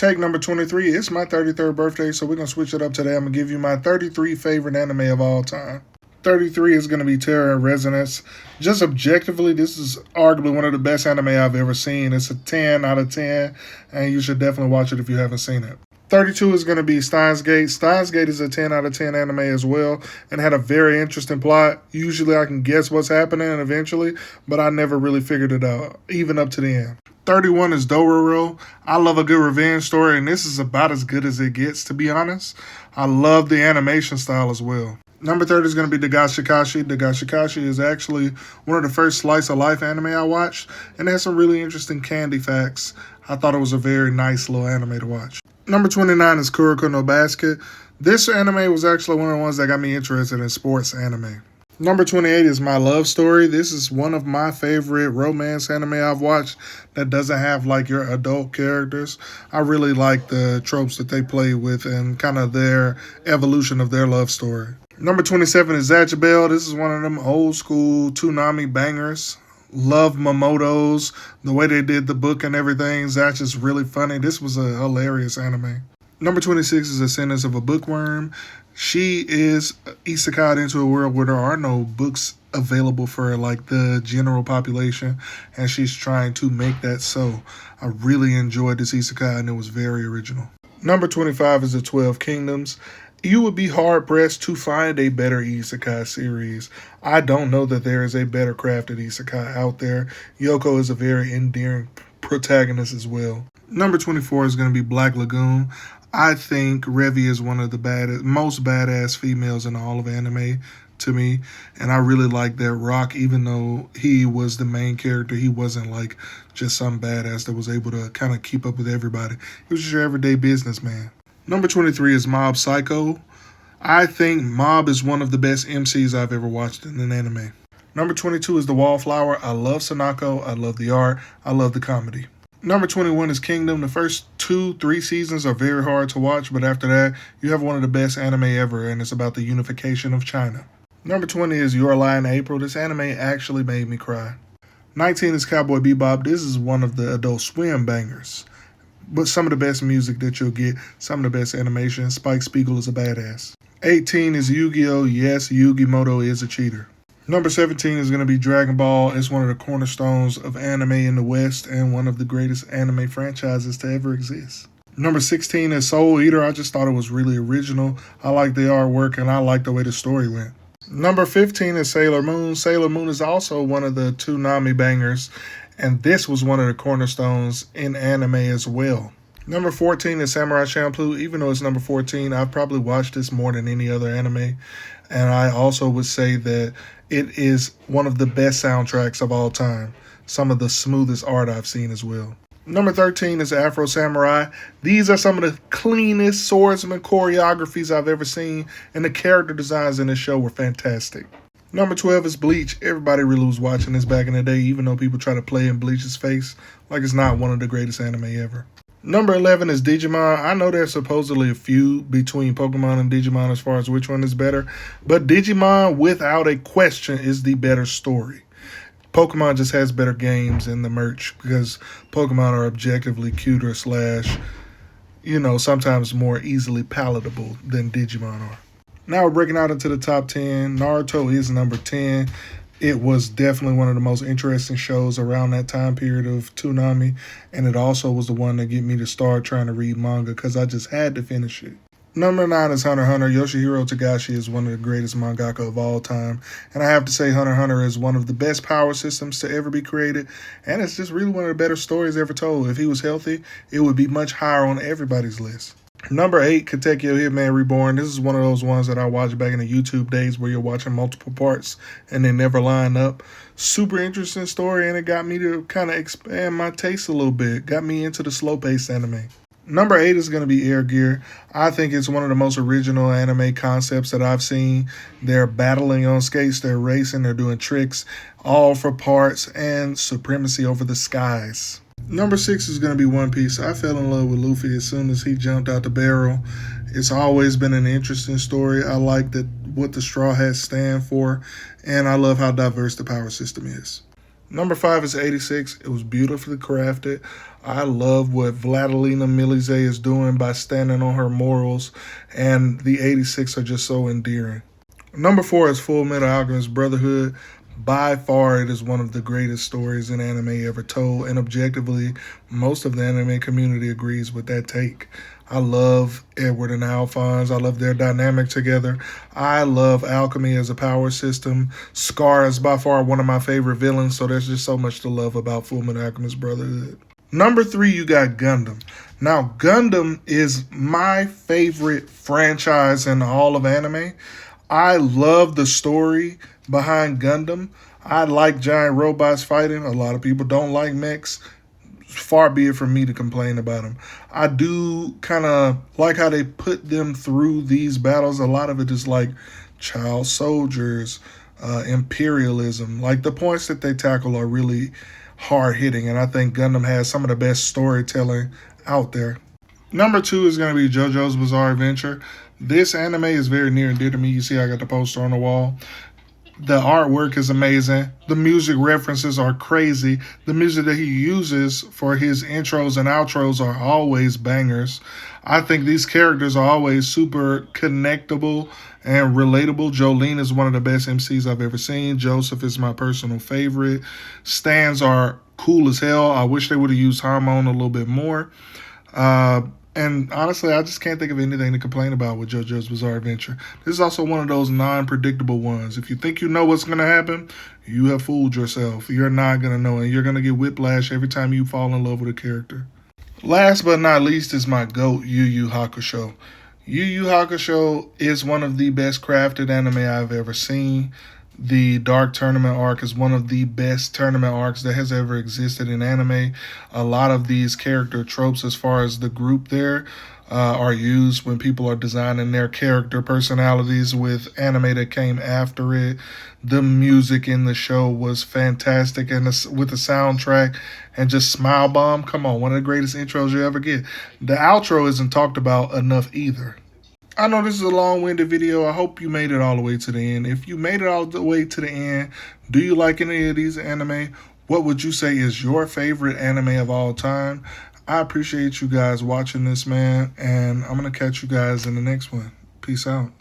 Take number 23. It's my 33rd birthday, so we're going to switch it up today. I'm going to give you my 33 favorite anime of all time. 33 is going to be Terror and Resonance. Just objectively, this is arguably one of the best anime I've ever seen. It's a 10 out of 10, and you should definitely watch it if you haven't seen it. 32 is going to be Steins Gate. Steins Gate is a 10 out of 10 anime as well and had a very interesting plot. Usually I can guess what's happening eventually, but I never really figured it out, even up to the end. 31 is Dororo. I love a good revenge story, and this is about as good as it gets, to be honest. I love the animation style as well. Number 30 is going to be Dagashikashi. Dagashikashi is actually one of the first slice of life anime I watched, and it has some really interesting candy facts. I thought it was a very nice little anime to watch. Number 29 is Kuroko no Basket. This anime was actually one of the ones that got me interested in sports anime. Number 28 is My Love Story. This is one of my favorite romance anime I've watched that doesn't have like your adult characters. I really like the tropes that they play with and kind of their evolution of their love story. Number 27 is Zatch Bell. This is one of them old school Toonami bangers. Love Momotos, the way they did the book and everything. Zatch is really funny. This was a hilarious anime. Number 26 is Ascendance of a Bookworm. She is isekai'd into a world where there are no books available for like the general population, and she's trying to make that so. I really enjoyed this isekai, and it was very original. Number 25 is The 12 Kingdoms. You would be hard-pressed to find a better isekai series. I don't know that there is a better crafted isekai out there. Yoko is a very endearing protagonist as well. Number 24 is going to be Black Lagoon. I think Revi is one of the most badass females in all of anime to me, and I really like that Rock, even though he was the main character, he wasn't like just some badass that was able to kind of keep up with everybody. He was just your everyday businessman. Number 23 is Mob Psycho. I think Mob is one of the best MCs I've ever watched in an anime. Number 22 is The Wallflower. I love Sanako. I love the art. I love the comedy. Number 21 is Kingdom. The first 2-3 seasons are very hard to watch, but after that, you have one of the best anime ever, and it's about the unification of China. Number 20 is Your Lie in April. This anime actually made me cry. 19 is Cowboy Bebop. This is one of the Adult Swim bangers. But some of the best music that you'll get, some of the best animation. Spike Spiegel is a badass. 18 is Yu-Gi-Oh! Yes, Yu-Gi-Moto is a cheater. Number 17 is going to be Dragon Ball. It's one of the cornerstones of anime in the West and one of the greatest anime franchises to ever exist. Number 16 is Soul Eater. I just thought it was really original. I like the artwork and I like the way the story went. Number 15 is Sailor Moon. Sailor Moon is also one of the Toonami bangers, and this was one of the cornerstones in anime as well. Number 14 is Samurai Champloo. Even though it's number 14, I've probably watched this more than any other anime. And I also would say that it is one of the best soundtracks of all time. Some of the smoothest art I've seen as well. Number 13 is Afro Samurai. These are some of the cleanest swordsman choreographies I've ever seen, and the character designs in this show were fantastic. Number 12 is Bleach. Everybody really was watching this back in the day, even though people try to play in Bleach's face like it's not one of the greatest anime ever. Number 11 is Digimon. I know there's supposedly a feud between Pokemon and Digimon as far as which one is better, but Digimon, without a question, is the better story. Pokemon just has better games in the merch because Pokemon are objectively cuter / sometimes more easily palatable than Digimon are. Now we're breaking out into the top 10. Naruto is number 10. It was definitely one of the most interesting shows around that time period of Toonami, and it also was the one that get me to start trying to read manga because I just had to finish it. Number 9 is Hunter x Hunter. Yoshihiro Togashi is one of the greatest mangaka of all time, and I have to say Hunter x Hunter is one of the best power systems to ever be created, and it's just really one of the better stories ever told. If he was healthy, it would be much higher on everybody's list. Number 8, Katekyo Hitman Reborn. This is one of those ones that I watched back in the YouTube days where you're watching multiple parts and they never line up. Super interesting story, and it got me to kind of expand my taste a little bit. Got me into the slow-paced anime. Number 8 is going to be Air Gear. I think it's one of the most original anime concepts that I've seen. They're battling on skates, they're racing, they're doing tricks, all for parts and supremacy over the skies. Number 6 is going to be One Piece. I fell in love with Luffy as soon as he jumped out the barrel. It's always been an interesting story. I like what the Straw Hats stand for, and I love how diverse the power system is. Number 5 is 86. It was beautifully crafted. I love what Vladilena Milize is doing by standing on her morals, and the 86 are just so endearing. Number 4 is Full Metal Alchemist Brotherhood. By far, it is one of the greatest stories in anime ever told, and objectively, most of the anime community agrees with that take. I love Edward and Alphonse. I love their dynamic together. I love alchemy as a power system. Scar is by far one of my favorite villains, so there's just so much to love about Fullmetal Alchemist Brotherhood. Number 3, you got Gundam. Now, Gundam is my favorite franchise in all of anime. I love the story behind Gundam. I like giant robots fighting. A lot of people don't like mechs. Far be it from me to complain about them. I do kind of like how they put them through these battles. A lot of it is like child soldiers, imperialism. Like the points that they tackle are really hard hitting, and I think Gundam has some of the best storytelling out there. Number 2 is going to be JoJo's Bizarre Adventure. This anime is very near and dear to me. You see, I got the poster on the wall. The artwork is amazing. The music references are crazy. The music that he uses for his intros and outros are always bangers. I think these characters are always super connectable and relatable. Jolene is one of the best MCs I've ever seen. Joseph is my personal favorite. Stans are cool as hell. I wish they would have used Harmon a little bit more. And honestly, I just can't think of anything to complain about with JoJo's Bizarre Adventure. This is also one of those non-predictable ones. If you think you know what's going to happen, you have fooled yourself. You're not going to know, and you're going to get whiplash every time you fall in love with a character. Last but not least is my GOAT, Yu Yu Hakusho. Yu Yu Hakusho is one of the best crafted anime I've ever seen. The Dark Tournament arc is one of the best tournament arcs that has ever existed in anime. A lot of these character tropes, as far as the group there, are used when people are designing their character personalities with anime that came after it. The music in the show was fantastic, and with the soundtrack and just Smile Bomb, come on, one of the greatest intros you ever get. The outro isn't talked about enough either. I know this is a long-winded video. I hope you made it all the way to the end. If you made it all the way to the end, do you like any of these anime? What would you say is your favorite anime of all time? I appreciate you guys watching this, man, and I'm going to catch you guys in the next one. Peace out.